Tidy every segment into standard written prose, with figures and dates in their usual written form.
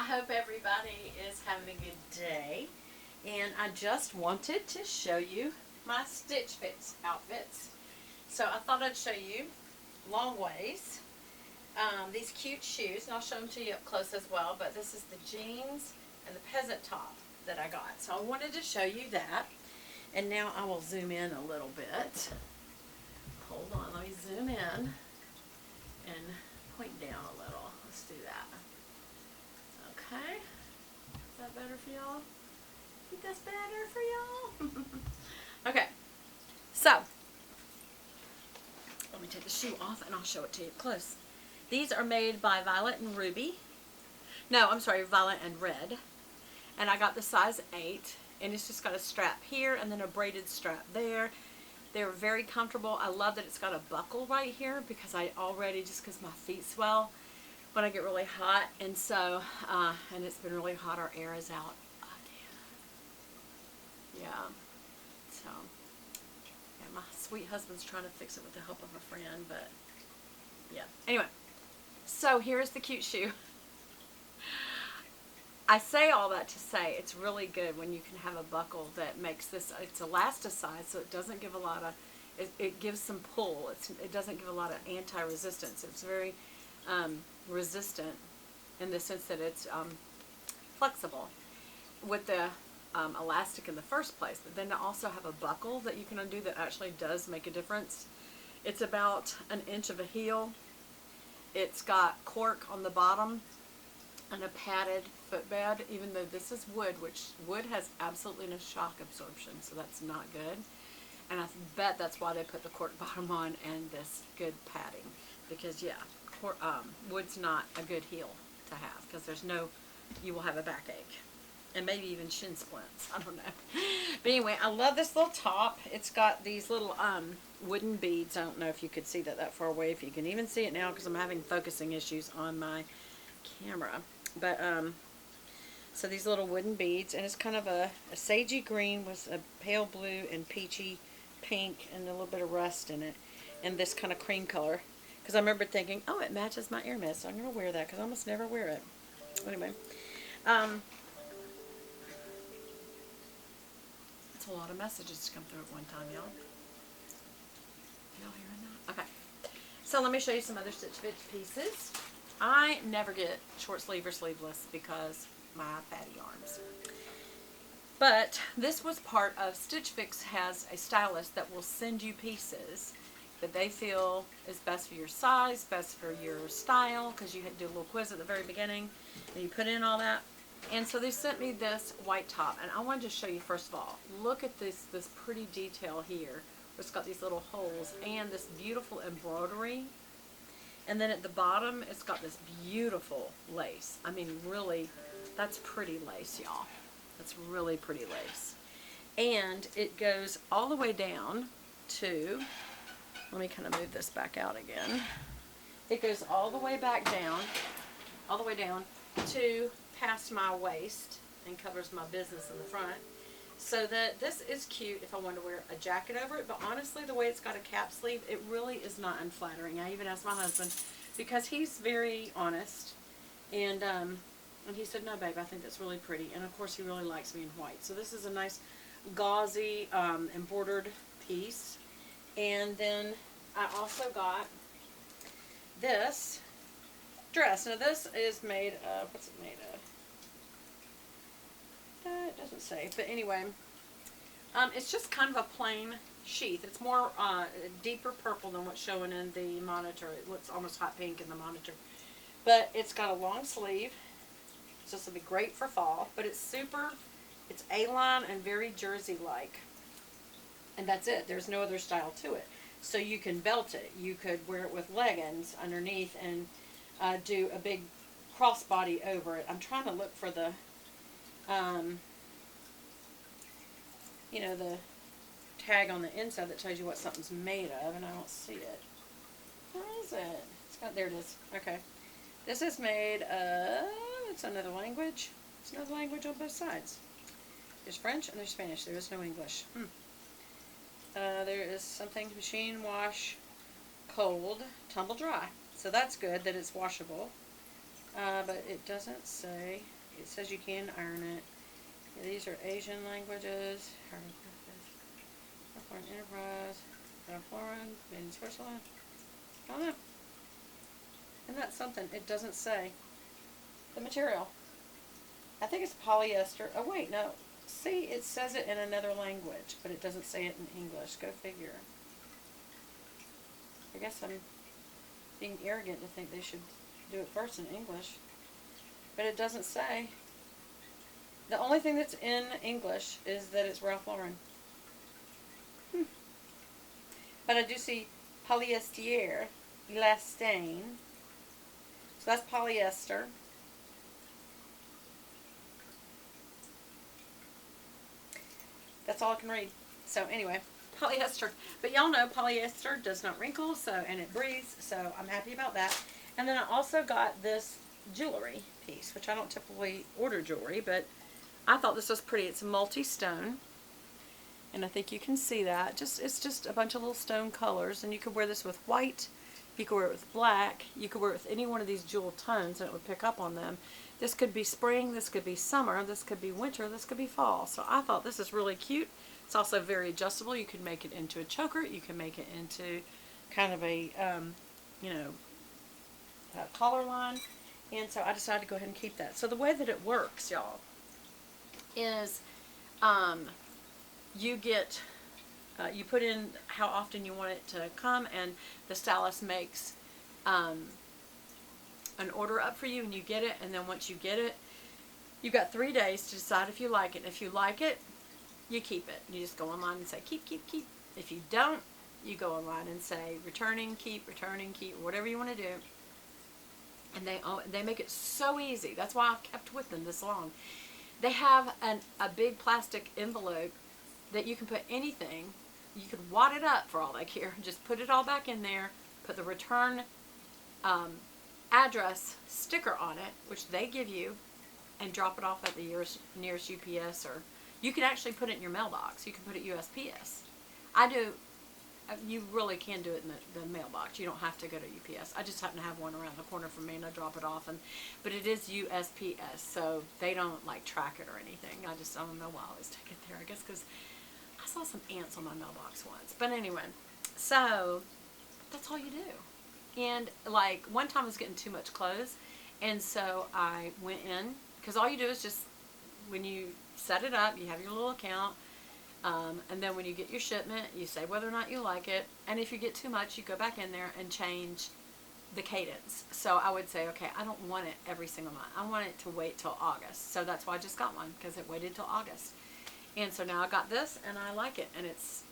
hope everybody is having a good day. And I just wanted to show you my Stitch Fix outfits. So I thought I'd show you long ways, these cute shoes, and I'll show them to you up close as well, but this is the jeans and the peasant top that I got. So I wanted to show you that. And now I will zoom in a little bit. Hold on, let me zoom in and point down a little. Let's do that. Okay. Is that better for y'all? I think that's better for y'all. Okay. So, let me take the shoe off and I'll show it to you up close. These are made by Violet and Ruby. No, I'm sorry, Violet and Red. And I got the size 8. And it's just got a strap here and then a braided strap there. They're very comfortable. I love that it's got a buckle right here because I already, just because my feet swell when I get really hot. And so, and it's been really hot. Our air is out again. Yeah. So, yeah, my sweet husband's trying to fix it with the help of a friend, but yeah. Anyway, so here's the cute shoe. I say all that to say it's really good when you can have a buckle that makes this, it's elasticized, so it doesn't give a lot of, it gives some pull. It doesn't give a lot of anti-resistance. It's very resistant in the sense that it's flexible with the elastic in the first place. But then to also have a buckle that you can undo that actually does make a difference. It's about 1 inch of a heel. It's got cork on the bottom and a padded footbed, even though this is wood, which wood has absolutely no shock absorption, so that's not good. And I bet that's why they put the cork bottom on and this good padding, because yeah, wood's not a good heel to have, because there's no, you will have a backache and maybe even shin splints. I don't know. But anyway, I love this little top. It's got these little wooden beads. I don't know if you could see that far away, if you can even see it now, because I'm having focusing issues on my camera. But so these little wooden beads, and it's kind of a sagey green with a pale blue and peachy pink and a little bit of rust in it, and this kind of cream color, because I remember thinking, oh, it matches my ear mist, so I'm going to wear that, because I almost never wear it. Anyway, that's a lot of messages to come through at one time, y'all. Y'all hearing that? Okay, so let me show you some other Stitch Fix pieces. I never get short sleeve or sleeveless because my fatty arms. But this was part of Stitch Fix has a stylist that will send you pieces that they feel is best for your size, best for your style, because you had to do a little quiz at the very beginning and you put in all that. And so they sent me this white top, and I wanted to show you first of all, look at this pretty detail here. It's got these little holes and this beautiful embroidery. And then at the bottom, it's got this beautiful lace. I mean, really, that's pretty lace, y'all. That's really pretty lace. And it goes all the way down to, let me kind of move this back out again. It goes all the way back down, all the way down to past my waist and covers my business in the front. So that this is cute if I want to wear a jacket over it, but honestly, the way it's got a cap sleeve, it really is not unflattering. I even asked my husband, because he's very honest, and he said, no, babe, I think that's really pretty. And of course, he really likes me in white. So this is a nice gauzy embroidered piece. And then I also got this dress. Now this is made of, what's it made of? It doesn't say, but anyway, it's just kind of a plain sheath. It's more deeper purple than what's showing in the monitor. It looks almost hot pink in the monitor, but it's got a long sleeve, so this will be great for fall. But it's A-line and very jersey-like, and that's it. There's no other style to it. So you can belt it. You could wear it with leggings underneath and do a big crossbody over it. I'm trying to look for the you know, the tag on the inside that tells you what something's made of, and I don't see it. Where is it? It's got, there it is. Okay. This is made of, it's another language. It's another language on both sides. There's French and there's Spanish. There is no English. There is something machine wash, cold, tumble dry. So that's good that it's washable. But it doesn't say It says you can iron it. These are Asian languages. Foreign Enterprise. Foreign, made in Switzerland. I don't know. Isn't that something? It doesn't say the material. I think it's polyester. Oh, wait, no. See, it says it in another language, but it doesn't say it in English. Go figure. I guess I'm being arrogant to think they should do it first in English. But it doesn't say. The only thing that's in English is that it's Ralph Lauren. But I do see polyester, elastane. So that's polyester. That's all I can read. So anyway, polyester. But y'all know polyester does not wrinkle, so, and it breathes, so I'm happy about that. And then I also got this jewelry piece, which I don't typically order jewelry, but I thought this was pretty. It's multi-stone, and I think you can see that. It's just a bunch of little stone colors, and you could wear this with white, you could wear it with black, you could wear it with any one of these jewel tones, and it would pick up on them. This could be spring, this could be summer, this could be winter, this could be fall. So I thought this is really cute. It's also very adjustable. You can make it into a choker, you can make it into kind of a, you know, a collar line. And so I decided to go ahead and keep that. So the way that it works, y'all, is you get, you put in how often you want it to come, and the stylist makes an order up for you, and you get it. And then once you get it, you've got 3 days to decide if you like it. And if you like it, you keep it. You just go online and say keep, keep, keep. If you don't, you go online and say returning, keep, whatever you want to do. And they make it so easy. That's why I've kept with them this long. They have a big plastic envelope that you can put anything. You could wad it up for all they care. Just put it all back in there. Put the return address sticker on it, which they give you, and drop it off at the nearest UPS, or you can actually put it in your mailbox. You can put it USPS. I do. You really can do it in the mailbox. You don't have to go to UPS. I just happen to have one around the corner from me, and I drop it off. But it is USPS, so they don't like track it or anything. I don't know why I always take it there. I guess because I saw some ants on my mailbox once. But anyway, so that's all you do. And like one time I was getting too much clothes, and so I went in, because all you do is just, when you set it up, you have your little account. And then when you get your shipment, you say whether or not you like it. And if you get too much, you go back in there and change the cadence. So I would say, okay, I don't want it every single month. I want it to wait till August. So that's why I just got one, because it waited till August. And so now I got this, and I like it. And it's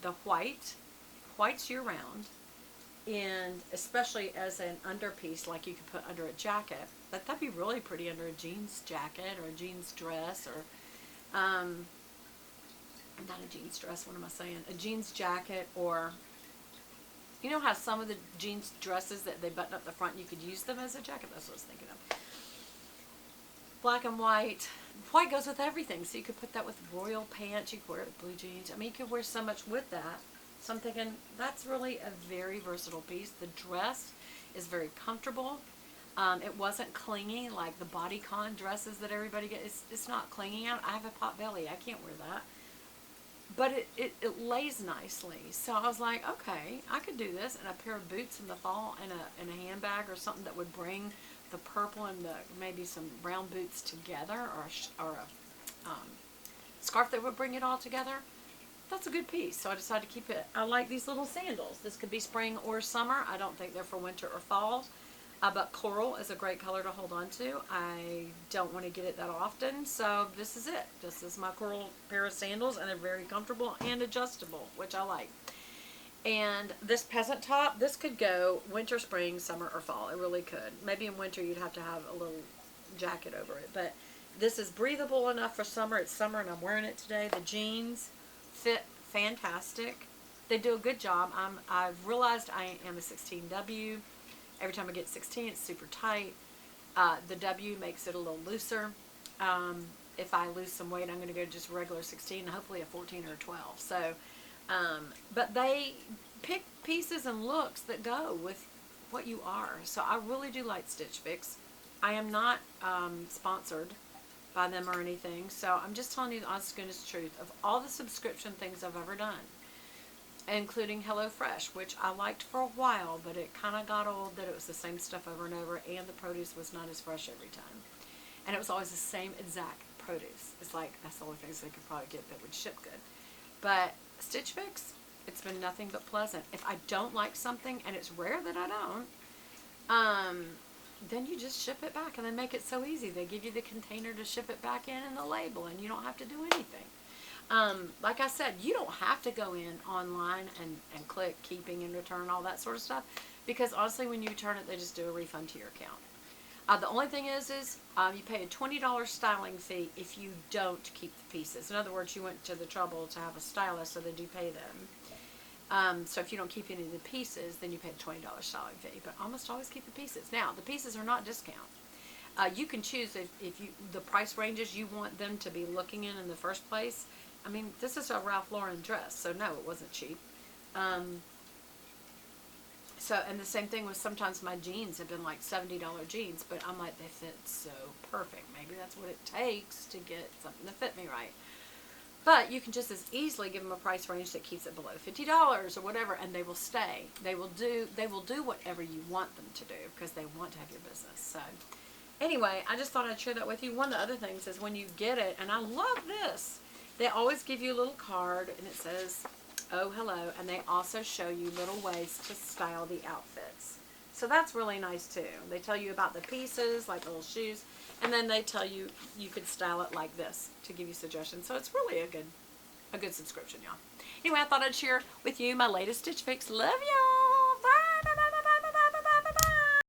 the white's year round. And especially as an underpiece, like you could put under a jacket. That'd be really pretty under a jeans jacket or a jeans dress, or not a jeans dress, what am I saying? A jeans jacket, or you know how some of the jeans dresses that they button up the front, you could use them as a jacket? That's what I was thinking of. Black and white. White goes with everything, so you could put that with royal pants, you could wear it with blue jeans. I mean, you could wear so much with that. So I'm thinking that's really a very versatile piece. The dress is very comfortable. It wasn't clingy like the bodycon dresses that everybody gets. It's not clingy. I have a pot belly. I can't wear that. But it lays nicely. So I was like, okay, I could do this. And a pair of boots in the fall, and a handbag or something that would bring the purple and maybe some brown boots together, or a scarf that would bring it all together. That's a good piece. So I decided to keep it. I like these little sandals. This could be spring or summer. I don't think they're for winter or fall. But coral is a great color to hold on to. I don't want to get it that often, so this is it. This is my coral pair of sandals, and they're very comfortable and adjustable, which I like. And this peasant top, this could go winter, spring, summer, or fall. It really could. Maybe in winter you'd have to have a little jacket over it, but this is breathable enough for summer. It's summer, and I'm wearing it today. The jeans fit fantastic. They do a good job. I've realized I am a 16W. Every time I get 16, it's super tight. The W makes it a little looser. If I lose some weight, I'm going to go just regular 16, hopefully a 14 or a 12. So, but they pick pieces and looks that go with what you are. So I really do like Stitch Fix. I am not sponsored. by them or anything. So I'm just telling you the honest goodness truth of all the subscription things I've ever done, including HelloFresh, which I liked for a while, but it kind of got old that it was the same stuff over and over, and the produce was not as fresh every time. And it was always the same exact produce. It's like, that's the only things they could probably get that would ship good. But Stitch Fix, it's been nothing but pleasant. If I don't like something, and it's rare that I don't, then you just ship it back, and they make it so easy. They give you the container to ship it back in and the label, and you don't have to do anything. Like I said, you don't have to go in online and click keeping and return, all that sort of stuff, because honestly, when you return it, they just do a refund to your account. The only thing is you pay a $20 styling fee if you don't keep the pieces. In other words, you went to the trouble to have a stylist, so they do pay them. So if you don't keep any of the pieces, then you pay the $20 styling fee. But almost always keep the pieces. Now, the pieces are not discount. You can choose if the price ranges you want them to be looking in the first place. I mean, this is a Ralph Lauren dress, so no, it wasn't cheap. And the same thing with sometimes my jeans have been like $70 jeans, but I'm like, they fit so perfect. Maybe that's what it takes to get something to fit me right. But you can just as easily give them a price range that keeps it below $50 or whatever, and they will stay. They will do whatever you want them to do because they want to have your business. So anyway, I just thought I'd share that with you. One of the other things is when you get it, and I love this, they always give you a little card, and it says, "Oh, hello," and they also show you little ways to style the outfits. So that's really nice too. They tell you about the pieces, like little shoes, and then they tell you you could style it like this to give you suggestions. So it's really a good subscription, y'all. Anyway, I thought I'd share with you my latest Stitch Fix. Love y'all.